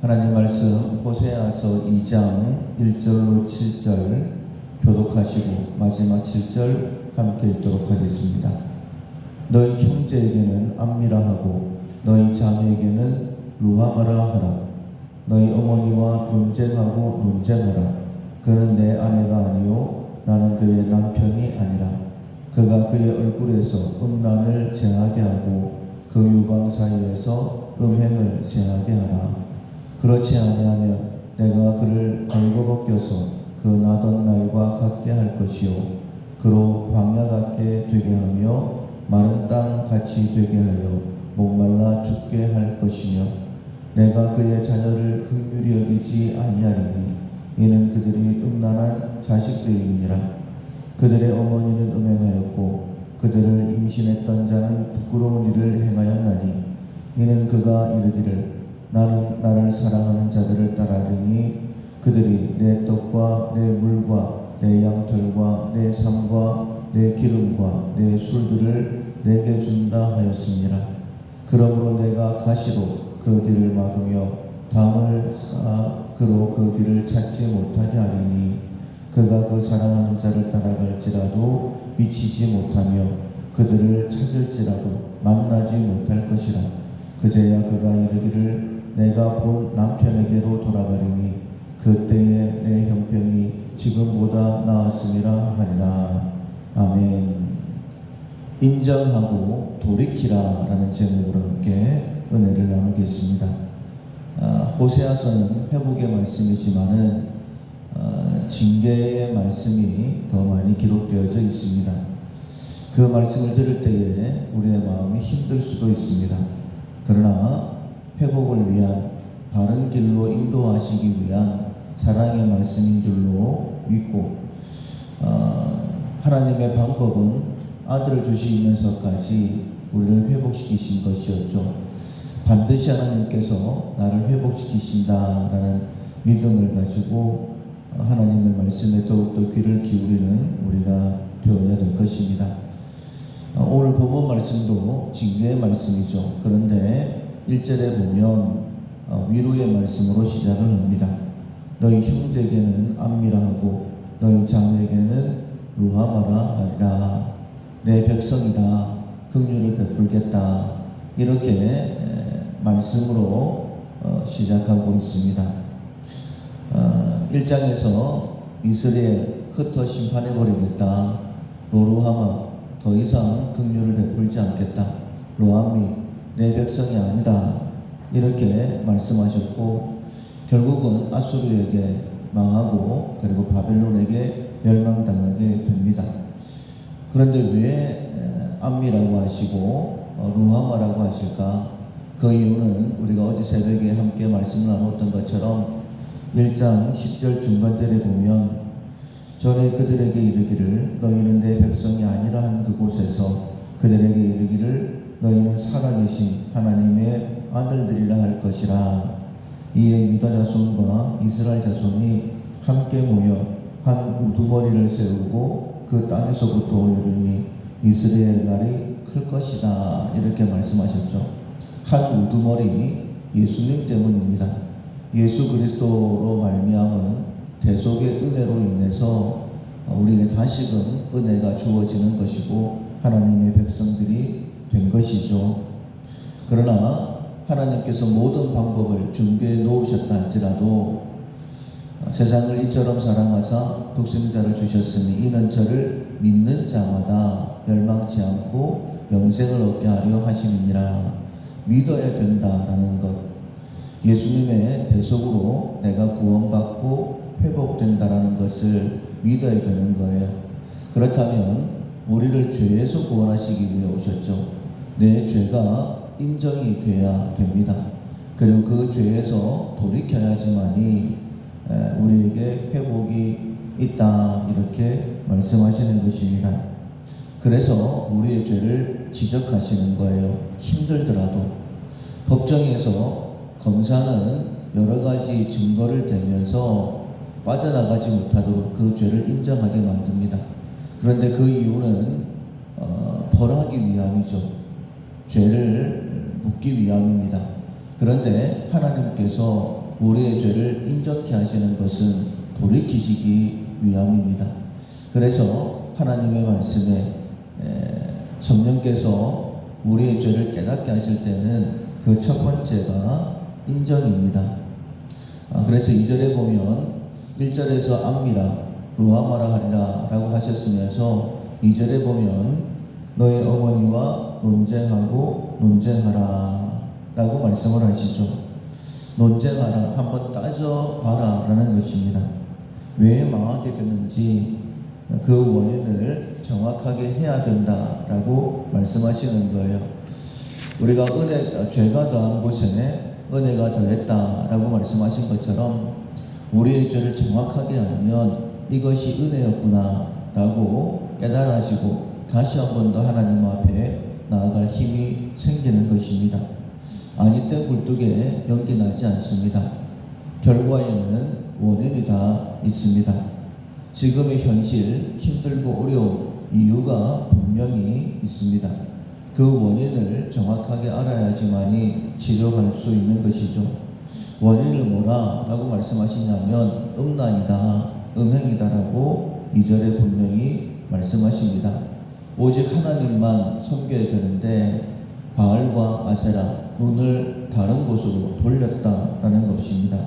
하나님 말씀 호세아서 2장 1절로 7절 교독하시고 마지막 7절 함께 읽도록 하겠습니다. 너희 형제에게는 암미라 하고 너희 자매에게는 루하마라 하라. 너희 어머니와 논쟁하고 논쟁하라. 그는 내 아내가 아니요 나는 그의 남편이 아니라. 그가 그의 얼굴에서 음란을 제하게 하고 그 유방 사이에서 음행을 제하게 하라. 그렇지 아니하면 내가 그를 벌거벗겨서 그 나던 날과 같게 할 것이요 그로 광야 같게 되게 하며 마른 땅 같이 되게 하여 목말라 죽게 할 것이며 내가 그의 자녀를 긍휼히 여기지 아니하리니 이는 그들이 음란한 자식들이니라. 그들의 어머니는 음행하였고 그들을 임신했던 자는 부끄러운 일을 행하였나니 이는 그가 이르기를 나는 나를 사랑하는 자들을 따르니 그들이 내 떡과 내 물과 내 양털과 내 삶과 내 기름과 내 술들을 내게 준다 하였습니다. 그러므로 내가 가시로 그 길을 막으며 담을 쌓아 그로 그 길을 찾지 못하게 하리니 그가 그 사랑하는 자를 따라갈지라도 미치지 못하며 그들을 찾을지라도 만나지 못할 것이라. 그제야 그가 이르기를 내가 본 남편에게로 돌아가리니 그때에 내 형편이 지금보다 나았음이라 하리라. 아멘. 인정하고 돌이키라 라는 제목으로 함께 은혜를 나누겠습니다. 호세아서는 회복의 말씀이지만은 징계의 말씀이 더 많이 기록되어져 있습니다. 그 말씀을 들을 때에 우리의 마음이 힘들 수도 있습니다. 그러나 회복을 위한 바른 길로 인도하시기 위한 사랑의 말씀인 줄로 믿고 하나님의 방법은 아들을 주시면서까지 우리를 회복시키신 것이었죠. 반드시 하나님께서 나를 회복시키신다라는 믿음을 가지고 하나님의 말씀에 더욱더 귀를 기울이는 우리가 되어야 될 것입니다. 오늘 본문 말씀도 징계의 말씀이죠. 그런데 1절에 보면 위로의 말씀으로 시작을 합니다. 너희 형제에게는 암미라 하고 너희 자매에게는 루하마라 하리라. 내 백성이다. 긍휼을 베풀겠다. 이렇게 말씀으로 시작하고 있습니다. 1장에서 이스라엘 흩어 심판해버리겠다. 로루하마 더 이상 긍휼을 베풀지 않겠다. 로암미 내 백성이 아니다. 이렇게 말씀하셨고 결국은 아수르에게 망하고 그리고 바벨론에게 멸망당하게 됩니다. 그런데 왜 암미라고 하시고 루하마라고 하실까? 그 이유는 우리가 어제 새벽에 함께 말씀을 나눴던 것처럼 1장 10절 중반절에 보면 전에 그들에게 이르기를 너희는 내 백성이 아니라 한 그곳에서 그들에게 이르기를 너희는 살아계신 하나님의 아들들이라 할 것이라. 이에 유다 자손과 이스라엘 자손이 함께 모여 한 우두머리를 세우고 그 땅에서부터 올리니 이스라엘 날이 클 것이다. 이렇게 말씀하셨죠. 한 우두머리 예수님 때문입니다. 예수 그리스도로 말미암은 대속의 은혜로 인해서 우리에게 다시금 은혜가 주어지는 것이고 하나님의 백성들이 된 것이죠. 그러나 하나님께서 모든 방법을 준비해 놓으셨다 할지라도 세상을 이처럼 사랑하사 독생자를 주셨으니 이는 저를 믿는 자마다 멸망치 않고 영생을 얻게 하려 하심이니라. 믿어야 된다라는 것. 예수님의 대속으로 내가 구원받고 회복된다라는 것을 믿어야 되는 거예요. 그렇다면 우리를 죄에서 구원하시기 위해 오셨죠. 내 죄가 인정이 돼야 됩니다. 그리고 그 죄에서 돌이켜야지만이 우리에게 회복이 있다 이렇게 말씀하시는 것입니다. 그래서 우리의 죄를 지적하시는 거예요. 힘들더라도 법정에서 검사는 여러 가지 증거를 대면서 빠져나가지 못하도록 그 죄를 인정하게 만듭니다. 그런데 그 이유는 벌하기 위함이죠. 죄를 묻기 위함입니다. 그런데 하나님께서 우리의 죄를 인정케 하시는 것은 돌이키시기 위함입니다. 그래서 하나님의 말씀에 성령께서 우리의 죄를 깨닫게 하실 때는 그 첫 번째가 인정입니다. 그래서 2절에 보면 1절에서 암미라 루아마라 하리라 라고 하셨으면서 2절에 보면 너의 어머니와 논쟁하라 라고 말씀을 하시죠. 논쟁하라, 한번 따져봐라 라는 것입니다. 왜 망하게 됐는지 그 원인을 정확하게 해야 된다라고 말씀하시는 거예요. 우리가 죄가 더한 곳에 은혜가 더했다라고 말씀하신 것처럼 우리의 죄를 정확하게 알면 이것이 은혜였구나라고 깨달아지고 다시 한 번 더 하나님 앞에 나아갈 힘이 생기는 것입니다. 아니 때 굴뚝에 연기 나지 않습니다. 결과에는 원인이 다 있습니다. 지금의 현실, 힘들고 어려운 이유가 분명히 있습니다. 그 원인을 정확하게 알아야지만이 치료할 수 있는 것이죠. 원인을 뭐라고 말씀하시냐면 음란이다, 음행이다라고 2절에 분명히 말씀하십니다. 오직 하나님만 섬겨야 되는데 바알과 아세라, 눈을 다른 곳으로 돌렸다라는 것입니다.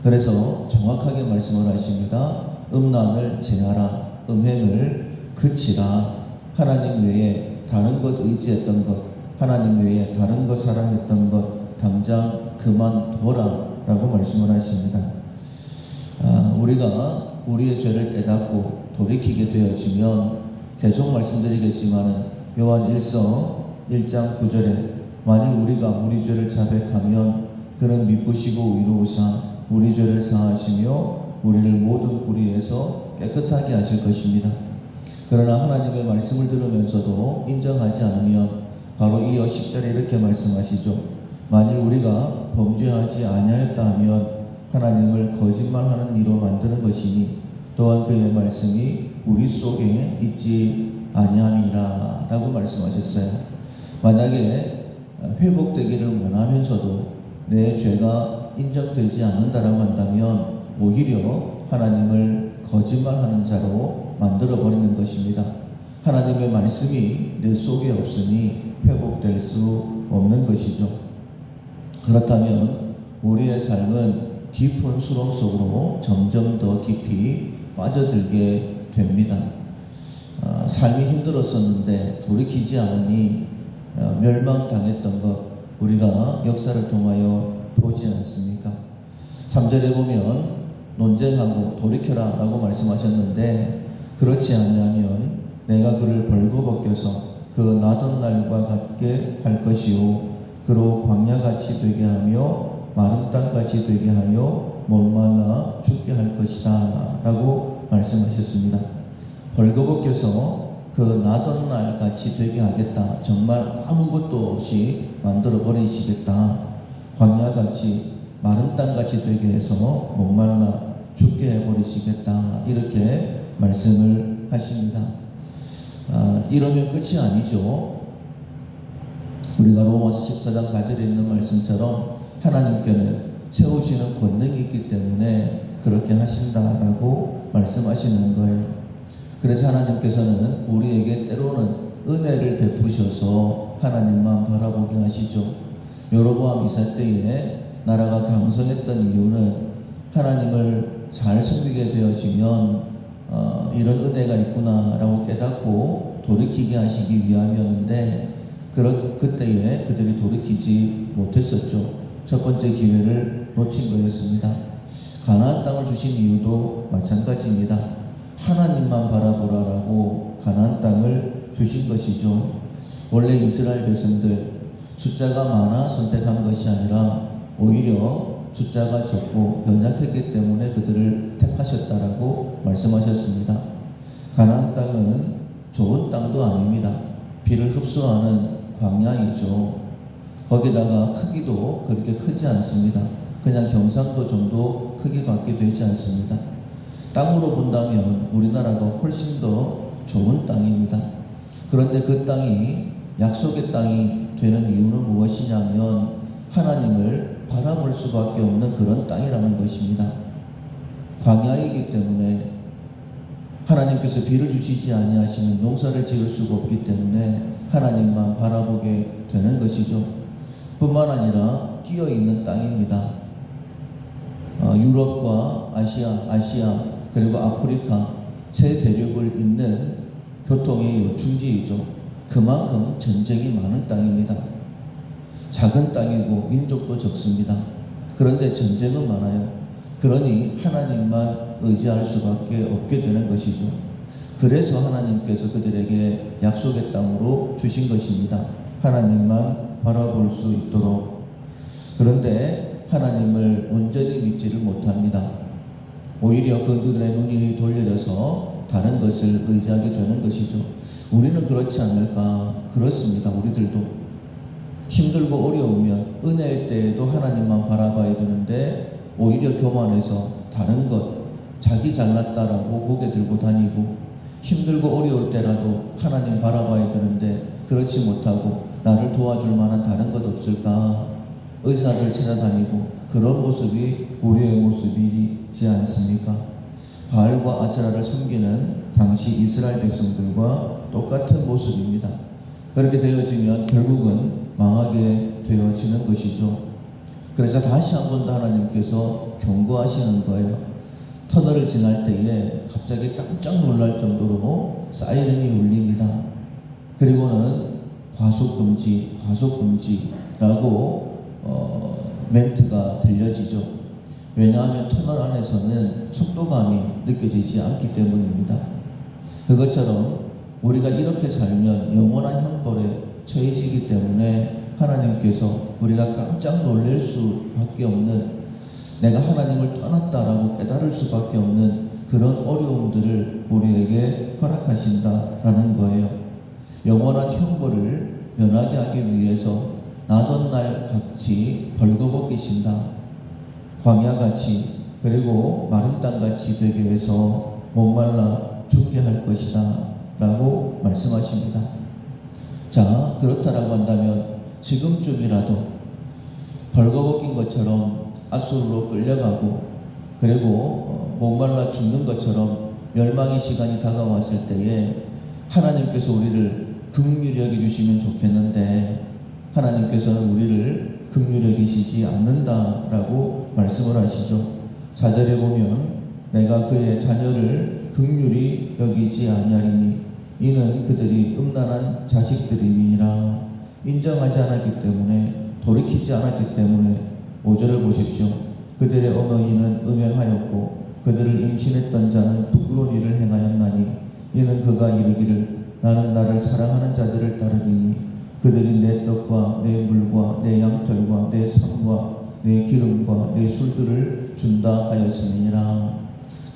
그래서 정확하게 말씀을 하십니다. 음란을 제하라, 음행을 그치라, 하나님 외에 다른 것 의지했던 것, 하나님 외에 다른 것 사랑했던 것 당장 그만둬라 라고 말씀을 하십니다. 우리가 우리의 죄를 깨닫고 돌이키게 되어지면 계속 말씀드리겠지만 요한 1서 1장 9절에 만일 우리가 우리 죄를 자백하면 그는 미쁘시고 의로우사 우리 죄를 사하시며 우리를 모든 불의에서 깨끗하게 하실 것입니다. 그러나 하나님의 말씀을 들으면서도 인정하지 않으면 바로 이어 10절에 이렇게 말씀하시죠. 만일 우리가 범죄하지 아니하였다 하면 하나님을 거짓말하는 이로 만드는 것이니 또한 그의 말씀이 우리 속에 있지 아니함이라 라고 말씀하셨어요. 만약에 회복되기를 원하면서도 내 죄가 인정되지 않는다라고 한다면 오히려 하나님을 거짓말하는 자로 만들어버리는 것입니다. 하나님의 말씀이 내 속에 없으니 회복될 수 없는 것이죠. 그렇다면 우리의 삶은 깊은 수렁 속으로 점점 더 깊이 빠져들게 됩니다. 삶이 힘들었었는데 돌이키지 않으니 멸망당했던 것 우리가 역사를 통하여 보지 않습니까? 3절에 보면 논쟁하고 돌이켜라 라고 말씀하셨는데 그렇지 아니하면 내가 그를 벌거벗겨서 그 나던 날과 같게 할 것이요 그로 광야같이 되게 하며 마른 땅같이 되게 하여 목말라 죽게 할 것이다 라고 말씀하셨습니다. 벌거벗겨서 그 나던 날 같이 되게 하겠다. 정말 아무것도 없이 만들어 버리시겠다. 광야같이 마른 땅같이 되게 해서 목말라 죽게 해버리시겠다. 이렇게 말씀을 하십니다. 이러면 끝이 아니죠. 우리가 로마서 14장 4절에 있는 말씀처럼 하나님께는 세우시는 권능이 있기 때문에 그렇게 하신다라고 말씀하시는 거예요. 그래서 하나님께서는 우리에게 때로는 은혜를 베푸셔서 하나님만 바라보게 하시죠. 여로보암 2세 때에 나라가 강성했던 이유는 하나님을 잘 섬기게 되어지면 이런 은혜가 있구나라고 깨닫고 돌이키게 하시기 위함이었는데 그때에 그들이 돌이키지 못했었죠. 첫 번째 기회를 놓친 거였습니다. 가나안 땅을 주신 이유도 마찬가지입니다. 하나님만 바라보라라고 가나안 땅을 주신 것이죠. 원래 이스라엘 백성들 숫자가 많아 선택한 것이 아니라 오히려 숫자가 적고 연약했기 때문에 그들을 택하셨다라고 말씀하셨습니다. 가나안 땅은 좋은 땅도 아닙니다. 비를 흡수하는 광야이죠. 거기다가 크기도 그렇게 크지 않습니다. 그냥 경상도 정도 크기밖에 되지 않습니다. 땅으로 본다면 우리나라가 훨씬 더 좋은 땅입니다. 그런데 그 땅이 약속의 땅이 되는 이유는 무엇이냐면 하나님을 바라볼 수밖에 없는 그런 땅이라는 것입니다. 광야이기 때문에 하나님께서 비를 주시지 아니하시면 농사를 지을 수가 없기 때문에 하나님만 바라보게 되는 것이죠. 뿐만 아니라 끼어있는 땅입니다. 유럽과 아시아 그리고 아프리카 세 대륙을 잇는 교통의 요충지이죠. 그만큼 전쟁이 많은 땅입니다. 작은 땅이고 민족도 적습니다. 그런데 전쟁은 많아요. 그러니 하나님만 의지할 수밖에 없게 되는 것이죠. 그래서 하나님께서 그들에게 약속의 땅으로 주신 것입니다. 하나님만 바라볼 수 있도록. 그런데 하나님을 온전히 믿지를 못합니다. 오히려 그들의 눈이 돌려져서 다른 것을 의지하게 되는 것이죠. 우리는 그렇지 않을까? 그렇습니다. 우리들도 힘들고 어려우면 은혜의 때에도 하나님만 바라봐야 되는데 오히려 교만해서 다른 것, 자기 잘났다라고 고개 들고 다니고, 힘들고 어려울 때라도 하나님 바라봐야 되는데 그렇지 못하고 나를 도와줄 만한 다른 것 없을까? 의사를 찾아다니고, 그런 모습이 우리의 모습이지 않습니까? 바알과 아세라를 섬기는 당시 이스라엘 백성들과 똑같은 모습입니다. 그렇게 되어지면 결국은 망하게 되어지는 것이죠. 그래서 다시 한 번 더 하나님께서 경고하시는 거예요. 터널을 지날 때에 갑자기 깜짝 놀랄 정도로 사이렌이 울립니다. 그리고는 과속금지라고 멘트가 들려지죠. 왜냐하면 터널 안에서는 속도감이 느껴지지 않기 때문입니다. 그것처럼 우리가 이렇게 살면 영원한 형벌에 처해지기 때문에 하나님께서 우리가 깜짝 놀랄 수밖에 없는, 내가 하나님을 떠났다라고 깨달을 수밖에 없는 그런 어려움들을 우리에게 허락하신다라는 거예요. 영원한 형벌을 면하게 하기 위해서 나던 날 같이 벌거벗기신다. 광야같이, 그리고 마른 땅같이 되게 해서 목말라 죽게 할 것이다 라고 말씀하십니다. 자, 그렇다라고 한다면 지금쯤이라도 벌거벗긴 것처럼 아수르로 끌려가고, 그리고 목말라 죽는 것처럼 멸망의 시간이 다가왔을 때에 하나님께서 우리를 긍휼히 여겨주시면 좋겠는데 하나님께서는 우리를 긍휼히 여기시지 않는다라고 말씀을 하시죠. 4절에 보면 내가 그의 자녀를 긍휼히 여기지 아니하리니 이는 그들이 음란한 자식들임이니라. 인정하지 않았기 때문에, 돌이키지 않았기 때문에. 5절을 보십시오. 그들의 어머니는 음행하였고 그들을 임신했던 자는 부끄러운 일을 행하였나니 이는 그가 이르기를 나는 나를 사랑하는 자들을 따르리니 그들이 내 떡과 내 물과 내 양털과 내 상과 내 기름과 내 술들을 준다 하였음이니라.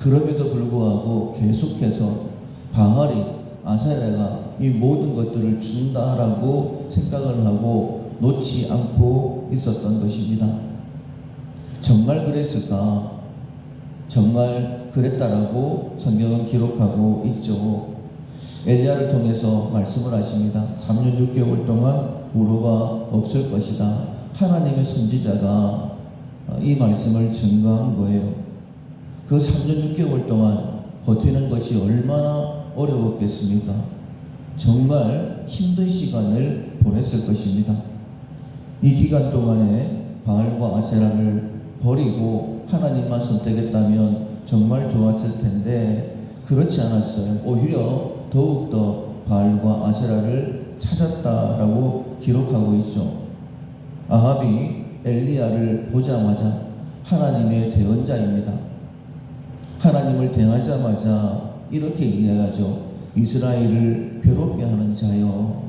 그럼에도 불구하고 계속해서 바알이, 아세라가 이 모든 것들을 준다라고 생각을 하고 놓지 않고 있었던 것입니다. 정말 그랬을까? 정말 그랬다라고 성경은 기록하고 있죠. 엘리야를 통해서 말씀을 하십니다. 3년 6개월 동안 우로가 없을 것이다. 하나님의 선지자가 이 말씀을 증거한 거예요. 그 3년 6개월 동안 버티는 것이 얼마나 어려웠겠습니까? 정말 힘든 시간을 보냈을 것입니다. 이 기간 동안에 바알과 아세라를 버리고 하나님만 선택했다면 정말 좋았을 텐데 그렇지 않았어요. 오히려 더욱더 바알과 아세라를 찾았다라고 기록하고 있죠. 아합이 엘리야를 보자마자 하나님의 대언자입니다. 하나님을 대하자마자 이렇게 이야기하죠. 이스라엘을 괴롭게 하는 자여.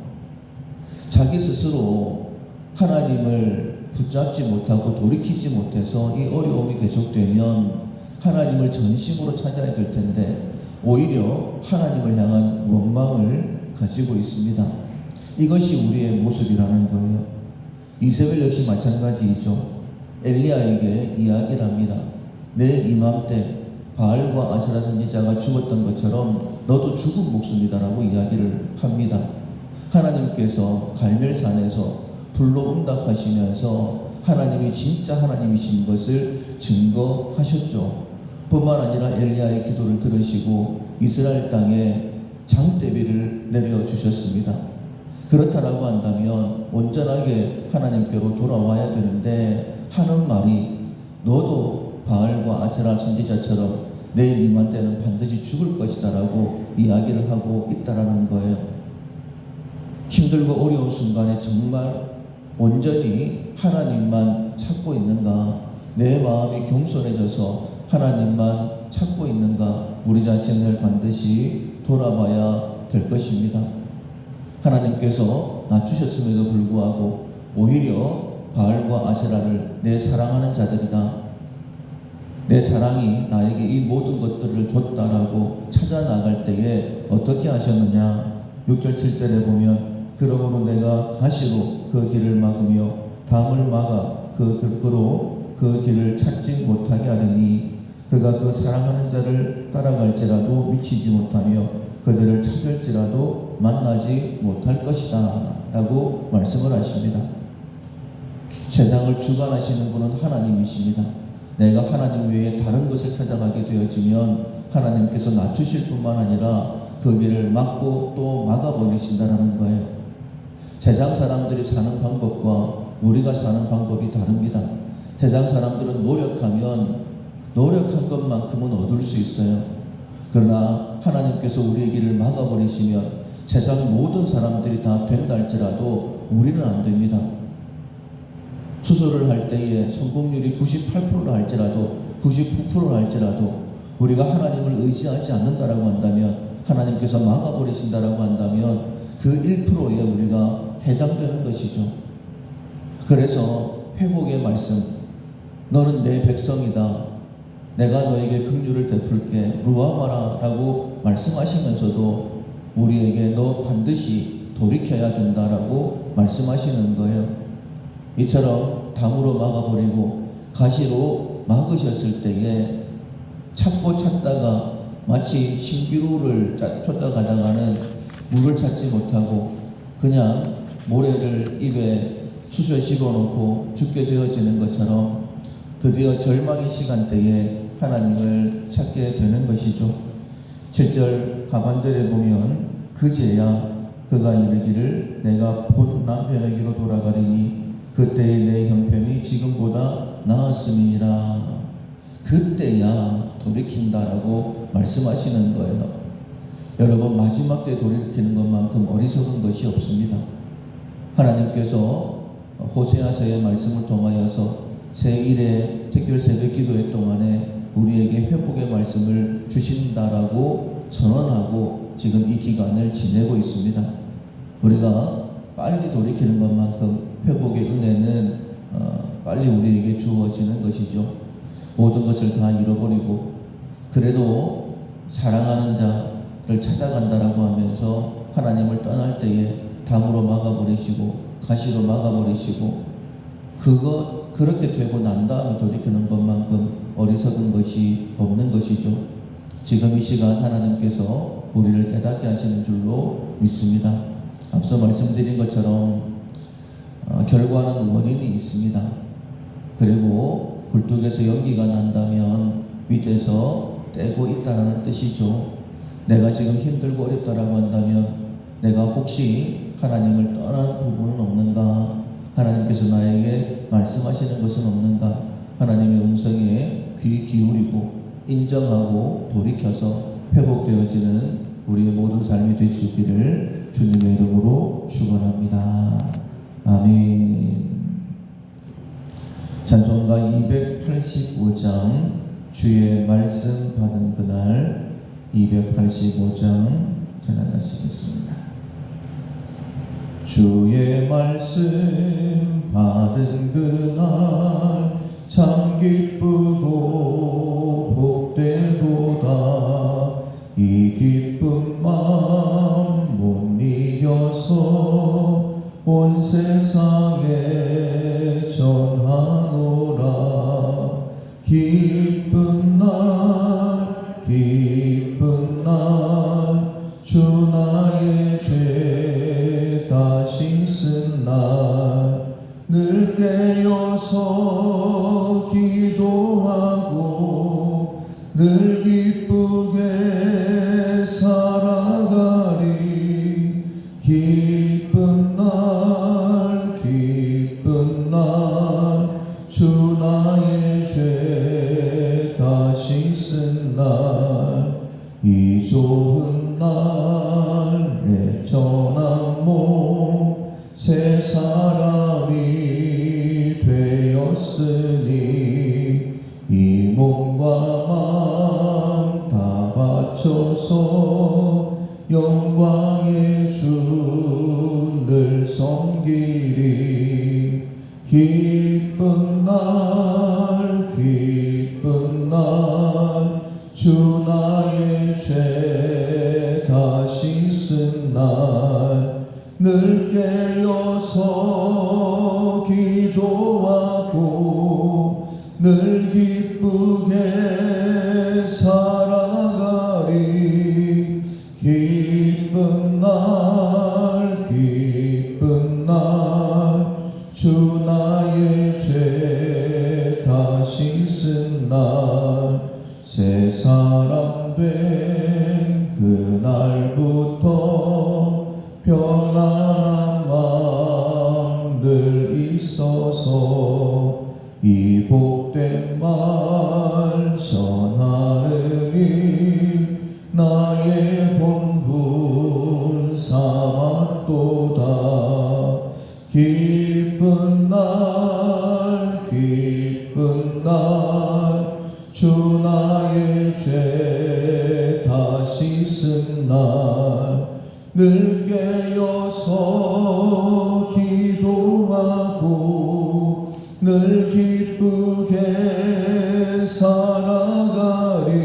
자기 스스로 하나님을 붙잡지 못하고 돌이키지 못해서 이 어려움이 계속되면 하나님을 전심으로 찾아야 될 텐데 오히려 하나님을 향한 원망을 가지고 있습니다. 이것이 우리의 모습이라는 거예요. 이세벨 역시 마찬가지이죠. 엘리야에게 이야기를 합니다. 내일 이맘때 바알과 아세라 선지자가 죽었던 것처럼 너도 죽은 목숨이다라고 이야기를 합니다. 하나님께서 갈멜산에서 불로 응답하시면서 하나님이 진짜 하나님이신 것을 증거하셨죠. 뿐만 아니라 엘리야의 기도를 들으시고 이스라엘 땅에 장대비를 내려주셨습니다. 그렇다라고 한다면 온전하게 하나님께로 돌아와야 되는데 하는 말이 너도 바알과 아세라 선지자처럼 내일 이만 때는 반드시 죽을 것이다 라고 이야기를 하고 있다라는 거예요. 힘들고 어려운 순간에 정말 온전히 하나님만 찾고 있는가, 내 마음이 겸손해져서 하나님만 찾고 있는가, 우리 자신을 반드시 돌아봐야 될 것입니다. 하나님께서 낮추셨음에도 불구하고 오히려 바알과 아세라를 내 사랑하는 자들이다, 내 사랑이 나에게 이 모든 것들을 줬다라고 찾아 나갈 때에 어떻게 하셨느냐. 6절 7절에 보면 그러므로 내가 가시로 그 길을 막으며 담을 막아 그로 그 길을 찾지 못하게 하리니 그가 그 사랑하는 자를 따라갈지라도 미치지 못하며 그들을 찾을지라도 만나지 못할 것이다 라고 말씀을 하십니다. 세상을 주관하시는 분은 하나님이십니다. 내가 하나님 외에 다른 것을 찾아가게 되어지면 하나님께서 낮추실 뿐만 아니라 그 길을 막고 또 막아버리신다는 거예요. 세상 사람들이 사는 방법과 우리가 사는 방법이 다릅니다. 세상 사람들은 노력한 것만큼은 얻을 수 있어요. 그러나 하나님께서 우리의 길을 막아버리시면 세상 모든 사람들이 다 된다 할지라도 우리는 안 됩니다. 수술을 할 때에 성공률이 98%라 할지라도 99%라 할지라도 우리가 하나님을 의지하지 않는다라고 한다면, 하나님께서 막아버리신다라고 한다면 그 1%에 우리가 해당되는 것이죠. 그래서 회복의 말씀, 너는 내 백성이다, 내가 너에게 긍휼을 베풀게 루아마라 라고 말씀하시면서도 우리에게 너 반드시 돌이켜야 된다라고 말씀하시는 거예요. 이처럼 담으로 막아버리고 가시로 막으셨을 때에 찾고 찾다가 마치 신기루를 쫓아가다가는 물을 찾지 못하고 그냥 모래를 입에 쑤셔 집어넣고 죽게 되어지는 것처럼 드디어 절망의 시간대에 하나님을 찾게 되는 것이죠. 7절 하반절에 보면 그제야 그가 이르기를 내가 본 남편에게로 돌아가리니 그때의 내 형편이 지금보다 나았음이니라. 그때야 돌이킨다라고 말씀하시는 거예요. 여러분, 마지막 때 돌이키는 것만큼 어리석은 것이 없습니다. 하나님께서 호세아서의 말씀을 통하여서 제1회 특별 새벽 기도회 동안에 우리에게 회복의 말씀을 주신다라고 선언하고 지금 이 기간을 지내고 있습니다. 우리가 빨리 돌이키는 것만큼 회복의 은혜는 빨리 우리에게 주어지는 것이죠. 모든 것을 다 잃어버리고 그래도 사랑하는 자를 찾아간다라고 하면서 하나님을 떠날 때에 담으로 막아버리시고 가시로 막아버리시고 그렇게 되고 난 다음에 돌이키는 것만큼 어리석은 것이 없는 것이죠. 지금 이 시간 하나님께서 우리를 깨닫게 하시는 줄로 믿습니다. 앞서 말씀드린 것처럼 결과는 원인이 있습니다. 그리고 굴뚝에서 연기가 난다면 밑에서 떼고 있다는 뜻이죠. 내가 지금 힘들고 어렵다라고 한다면 내가 혹시 하나님을 떠난 부분은 없는가? 하나님께서 나에게 말씀하시는 것은 없는가? 하나님의 음성에 귀 기울이고 인정하고 돌이켜서 회복되어지는 우리의 모든 삶이 될 수 있기를 주님의 이름으로 축원합니다. 아멘. 찬송가 285장 주의 말씀 받은 그날 285장 전하시겠습니다. 주의 말씀 받은 그날 참 기쁘고 복되도다. 이 기쁜 마음 못 이겨서 온 세상에 전하노라. 기쁜 날 기쁜 날 주 나의 죄 다 씻은 날 늘 깨어서 기도하고 늘 기쁘게 살아가리. 기쁜 날 기쁜 날 주 나의 죄 다시 쓴 날 이 좋은 날 내 전한 몸 새 사람이 되었으니 이 몸과 마음 다 바쳐서 영광의 주를 섬기리. 기쁜 날 기쁜 날 주 나의 죄 다시 쓴 날 늘 깨어서 기도하고 늘 기쁘게 살아가리. 기쁜 날 기쁜 날 주 나의 죄 다시 쓴 날 새 사람 된 그날부터 평안한 마음 늘 있어서 이 복된 말 전하느니 나의 본분 삼았도다. 기쁜 날 기쁜 날 주 나의 죄 다시 쓴 날 늘 깨어서 기도하고 늘 기쁘게 살아가리.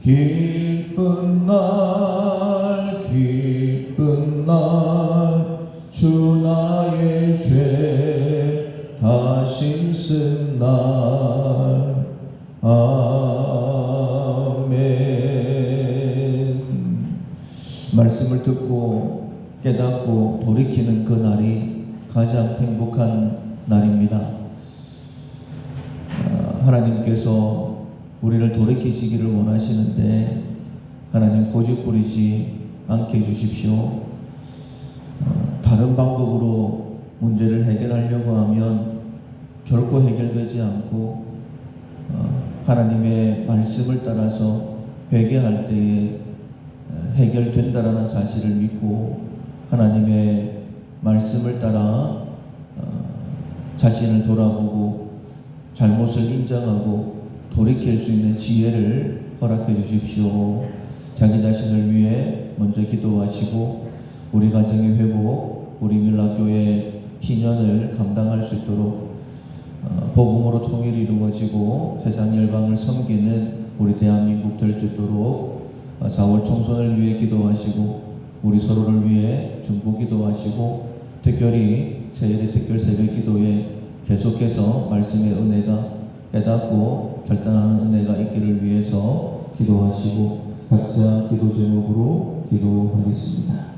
기쁜 날 기쁜 날 주 나의 죄 다시 쓴 날. 아멘. 말씀을 듣고 깨닫고 돌이키는 그 날이 가장 행복한 날입니다. 하나님께서 우리를 돌이키시기를 원하시는데 하나님 고집부리지 않게 해주십시오. 다른 방법으로 문제를 해결하려고 하면 결코 해결되지 않고 하나님의 말씀을 따라서 회개할 때에 해결된다라는 사실을 믿고 하나님의 말씀을 따라 자신을 돌아보고 잘못을 인정하고 돌이킬 수 있는 지혜를 허락해 주십시오. 자기 자신을 위해 먼저 기도하시고 우리 가정의 회복, 우리 밀라교회 희년을 감당할 수 있도록 복음으로 통일이 이루어지고 세상 열방을 섬기는 우리 대한민국 될 수 있도록 4월 총선을 위해 기도하시고 우리 서로를 위해 중보 기도하시고 특별히 새해의 특별 새벽 기도에 계속해서 말씀의 은혜가 깨닫고 결단하는 은혜가 있기를 위해서 기도하시고 각자 기도 제목으로 기도하겠습니다.